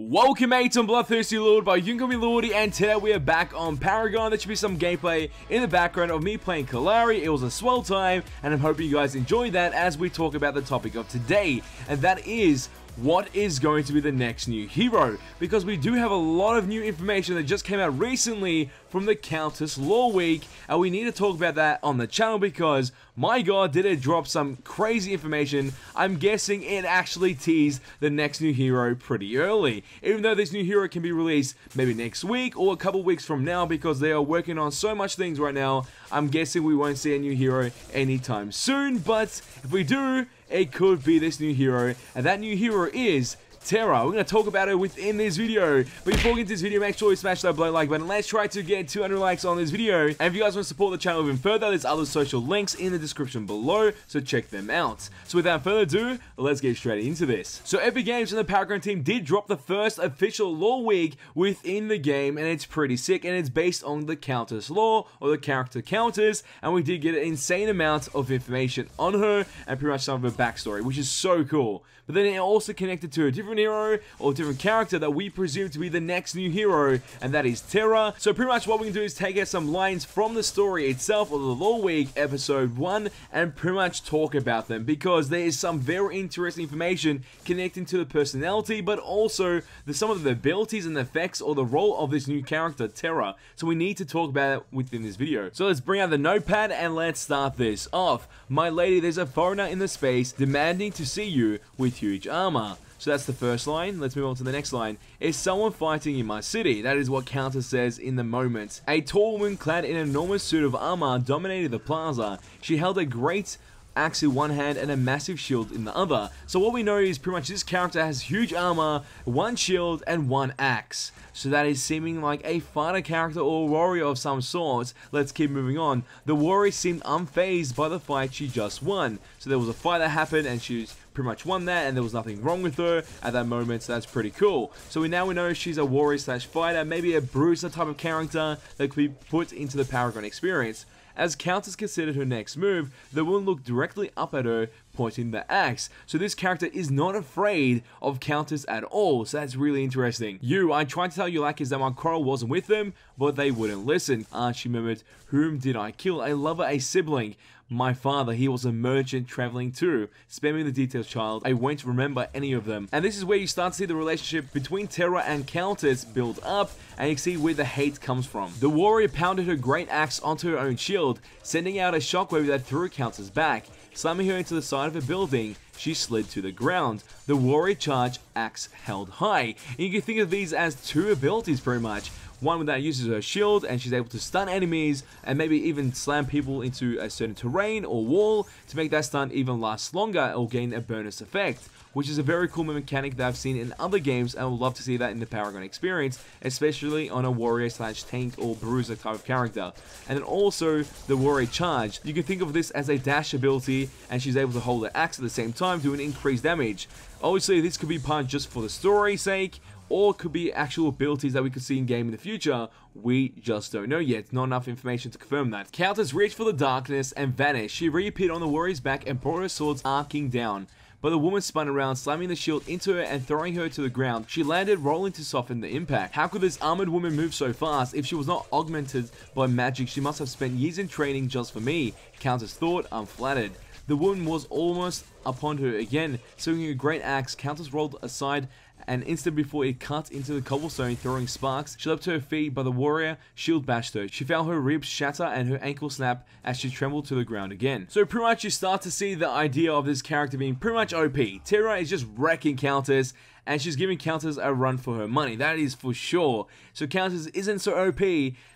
Welcome mates, I'm Bloodthirsty Lord, but you can call me Lordy, and today we are back on Paragon. There should be some gameplay in the background of me playing Kalari. It was a swell time, and I'm hoping you guys enjoyed that as we talk about the topic of today, and that is what is going to be the next new hero, because we do have a lot of new information that just came out recently from the Countess Lore Week, and we need to talk about that on the channel because, my god, did it drop some crazy information. I'm guessing it actually teased the next new hero pretty early, even though this new hero can be released maybe next week or a couple weeks from now because they are working on so much things right now. I'm guessing we won't see a new hero anytime soon, but if we do, it could be this new hero, and that new hero is Terra. We're going to talk about it within this video. But before we get into this video, make sure you smash that like button. Let's try to get 200 likes on this video. And if you guys want to support the channel even further, there's other social links in the description below, so check them out. So without further ado, let's get straight into this. So Epic Games and the Paragon team did drop the first official lore week within the game, and it's pretty sick, and it's based on the Countess lore, or the character Countess, and we did get an insane amount of information on her, and pretty much some of her backstory, which is so cool. But then it also connected to a different hero or different character that we presume to be the next new hero, and that is Terra. So pretty much what we can do is take out some lines from the story itself, or the lore week episode 1, and pretty much talk about them, because there is some very interesting information connecting to the personality, but also some of the abilities and effects or the role of this new character Terra. So we need to talk about it within this video. So let's bring out the notepad and let's start this off. My lady, there's a foreigner in the space demanding to see you with huge armor. So that's the first line. Let's move on to the next line. Is someone fighting in my city? That is what Countess says in the moment. A tall woman clad in an enormous suit of armor dominated the plaza. She held a great axe in one hand and a massive shield in the other. So what we know is pretty much this character has huge armor, one shield, and one axe. So that is seeming like a fighter character or a warrior of some sort. Let's keep moving on. The warrior seemed unfazed by the fight she just won. So there was a fight that happened and she's pretty much won that, and there was nothing wrong with her at that moment, so that's pretty cool. So we know she's a warrior slash fighter, maybe a bruiser type of character that could be put into the Paragon experience. As Countess considered her next move, the woman looked directly up at her, pointing the axe. So this character is not afraid of Countess at all, so that's really interesting. I tried to tell you that my quarrel wasn't with them, but they wouldn't listen. She murmured, whom did I kill? A lover, a sibling. My father, he was a merchant traveling too. Spare me the details, child. I won't remember any of them. And this is where you start to see the relationship between Terra and Countess build up, and you see where the hate comes from. The warrior pounded her great axe onto her own shield, sending out a shockwave that threw Countess back. Slamming her into the side of a building, she slid to the ground. The warrior charge, axe held high. And you can think of these as two abilities pretty much. One that uses her shield and she's able to stun enemies and maybe even slam people into a certain terrain or wall to make that stun even last longer or gain a bonus effect, which is a very cool mechanic that I've seen in other games, and I would love to see that in the Paragon experience, especially on a warrior slash tank or bruiser type of character. And then also the warrior charge. You can think of this as a dash ability, and she's able to hold her axe at the same time doing increased damage. Obviously this could be part just for the story's sake, or could be actual abilities that we could see in game in the future. We just don't know yet. Not enough information to confirm that. Countess reached for the darkness and vanished. She reappeared on the warrior's back and brought her swords arcing down. But the woman spun around, slamming the shield into her and throwing her to the ground. She landed, rolling to soften the impact. How could this armored woman move so fast? If she was not augmented by magic, she must have spent years in training just for me. Countess thought, unflattered. The woman was almost upon her again. Swinging a great axe, Countess rolled aside an instant before it cut into the cobblestone, throwing sparks. She leapt to her feet, but the warrior shield bashed her. She felt her ribs shatter and her ankle snap as she trembled to the ground again. So pretty much you start to see the idea of this character being pretty much OP. Terra is just wrecking Countess, and she's giving Countess a run for her money. That is for sure. So Countess isn't so OP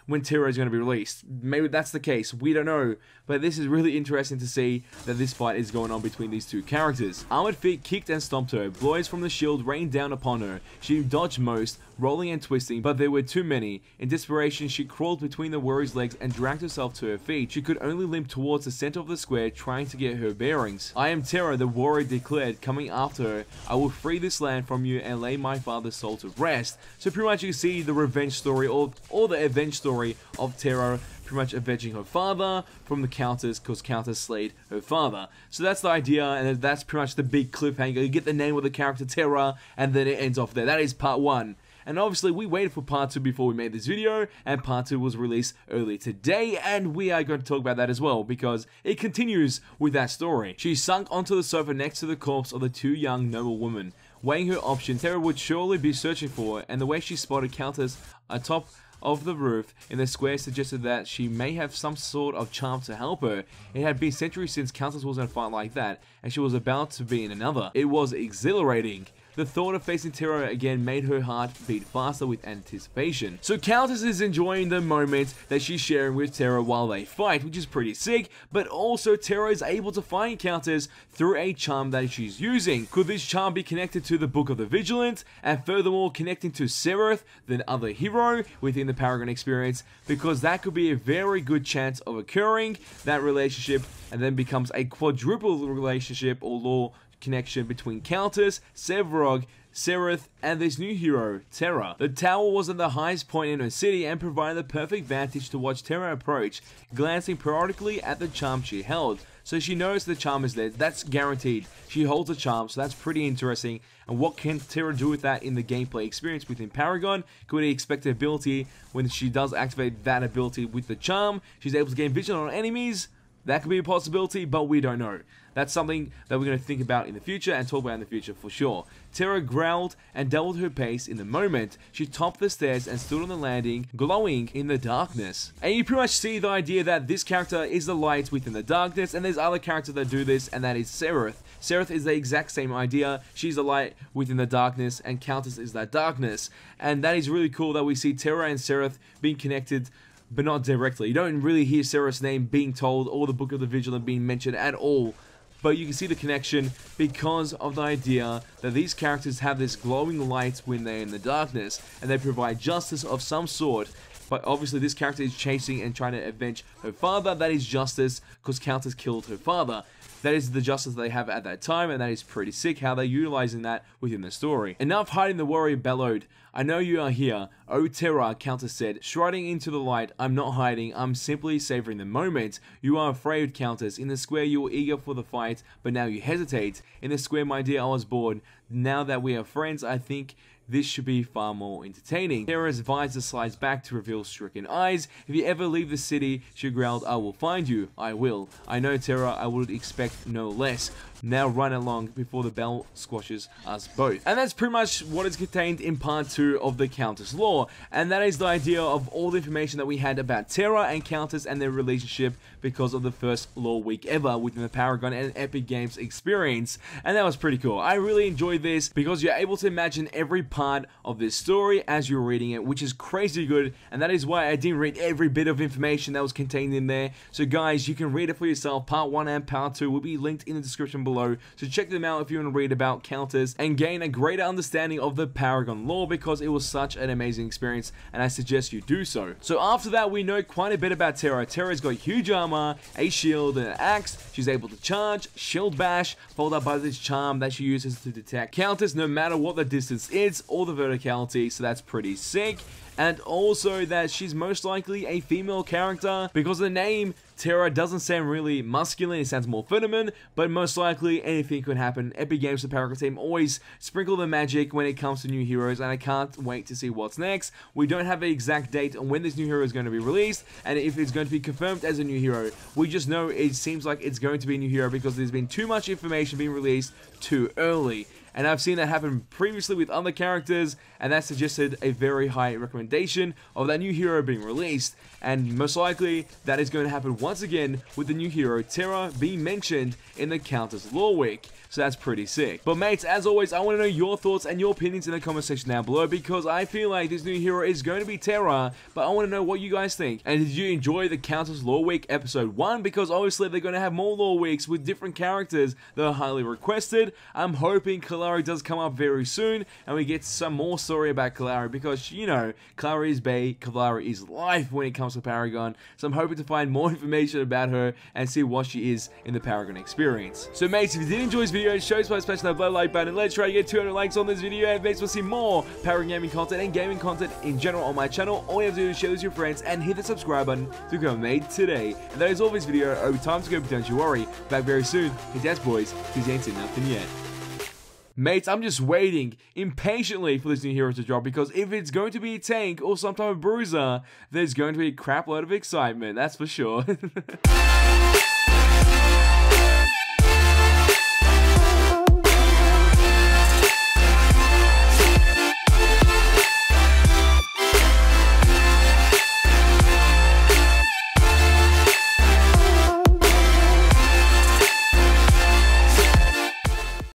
when Terra is going to be released. Maybe that's the case. We don't know. But this is really interesting to see that this fight is going on between these two characters. Armored feet kicked and stomped her. Blows from the shield rained down upon her. She dodged most, rolling and twisting, but there were too many. In desperation, she crawled between the warrior's legs and dragged herself to her feet. She could only limp towards the center of the square, trying to get her bearings. I am Terra, the warrior declared, coming after her. I will free this land from you and lay my father's soul to rest. So pretty much you see the revenge story or the avenge story of Terra pretty much avenging her father from the Countess, because Countess slayed her father. So that's the idea, and that's pretty much the big cliffhanger. You get the name of the character Terra, and then it ends off there. That is part 1. And obviously, we waited for part 2 before we made this video, and part 2 was released earlier today, and we are going to talk about that as well, because it continues with that story. She sunk onto the sofa next to the corpse of the 2 young noble women. Weighing her options, Terra would surely be searching for, and the way she spotted Countess atop of the roof in the square suggested that she may have some sort of charm to help her. It had been centuries since Countess was in a fight like that, and she was about to be in another. It was exhilarating. The thought of facing Terra again made her heart beat faster with anticipation. So Countess is enjoying the moment that she's sharing with Terra while they fight, which is pretty sick, but also Terra is able to find Countess through a charm that she's using. Could this charm be connected to the Book of the Vigilant, and furthermore connecting to Sereth, the other hero within the Paragon experience, because that could be a very good chance of occurring, that relationship, and then becomes a quadruple relationship or law connection between Countess, Severog, Sereth, and this new hero, Terra. The tower was at the highest point in her city and provided the perfect vantage to watch Terra approach, glancing periodically at the charm she held. So she knows the charm is there, that's guaranteed. She holds a charm, so that's pretty interesting. And what can Terra do with that in the gameplay experience within Paragon? Could we expect the ability, when she does activate that ability with the charm, she's able to gain vision on enemies? That could be a possibility, but we don't know. That's something that we're going to think about in the future and talk about in the future for sure. Terra growled and doubled her pace in the moment. She topped the stairs and stood on the landing, glowing in the darkness. And you pretty much see the idea that this character is the light within the darkness, and there's other characters that do this, and that is Sereth. Sereth is the exact same idea. She's the light within the darkness, and Countess is that darkness. And that is really cool that we see Terra and Sereth being connected, but not directly. You don't really hear Sereth's name being told or the Book of the Vigilant being mentioned at all. But you can see the connection because of the idea that these characters have this glowing light when they're in the darkness, and they provide justice of some sort. But obviously this character is chasing and trying to avenge her father. That is justice, because Countess killed her father. That is the justice they have at that time, and that is pretty sick how they're utilizing that within the story. Enough hiding, the warrior bellowed. I know you are here. O Terra, Countess said, striding into the light. I'm not hiding, I'm simply savoring the moment. You are afraid, Countess. In the square you were eager for the fight, but now you hesitate. In the square, my dear, I was bored. Now that we are friends, I think this should be far more entertaining. Terra's visor slides back to reveal stricken eyes. If you ever leave the city, she growled, I will find you. I will. I know, Terra, I would expect no less. Now run along before the bell squashes us both. And that's pretty much what is contained in part 2 of the Countess lore. And that is the idea of all the information that we had about Terra and Countess and their relationship because of the first lore week ever within the Paragon and Epic Games experience. And that was pretty cool. I really enjoyed this because you're able to imagine every part of this story as you're reading it, which is crazy good. And that is why I didn't read every bit of information that was contained in there. So guys, you can read it for yourself. Part 1 and part 2 will be linked in the description below. So check them out if you want to read about Countess and gain a greater understanding of the Paragon lore, because it was such an amazing experience and I suggest you do so. So after that, we know quite a bit about Terra. Terra's got huge armor, a shield, and an axe. She's able to charge, shield bash, followed up by this charm that she uses to detect Countess no matter what the distance is or the verticality, so that's pretty sick. And also that she's most likely a female character because the name Terra doesn't sound really masculine, it sounds more feminine, but most likely anything could happen. Epic Games, the Paragon team, always sprinkle the magic when it comes to new heroes, and I can't wait to see what's next. We don't have an exact date on when this new hero is going to be released, and if it's going to be confirmed as a new hero. We just know it seems like it's going to be a new hero because there's been too much information being released too early. And I've seen that happen previously with other characters, and that suggested a very high recommendation of that new hero being released. And most likely, that is going to happen once again with the new hero Terra being mentioned in the Countess lore week. So that's pretty sick. But mates, as always, I want to know your thoughts and your opinions in the comment section down below, because I feel like this new hero is going to be Terra, but I want to know what you guys think. And did you enjoy the Countess lore week episode 1? Because obviously they're going to have more lore weeks with different characters that are highly requested. I'm hoping Kalari does come up very soon and we get some more stories story about Kalari because, you know, Kalari is bae, Kalari is life when it comes to Paragon. So I'm hoping to find more information about her and see what she is in the Paragon experience. So mates, if you did enjoy this video, show us by smashing that like button and let's try to get 200 likes on this video. And mates, we'll see more Paragon gaming content and gaming content in general on my channel. All you have to do is share this with your friends and hit the subscribe button to become a mate today. And that is all for this video. Over time to go, but don't you worry. Back very soon. Hey, that's boys. Cause you ain't seen nothing yet. Mates, I'm just waiting impatiently for this new hero to drop because if it's going to be a tank or some type of bruiser, there's going to be a crap load of excitement, that's for sure.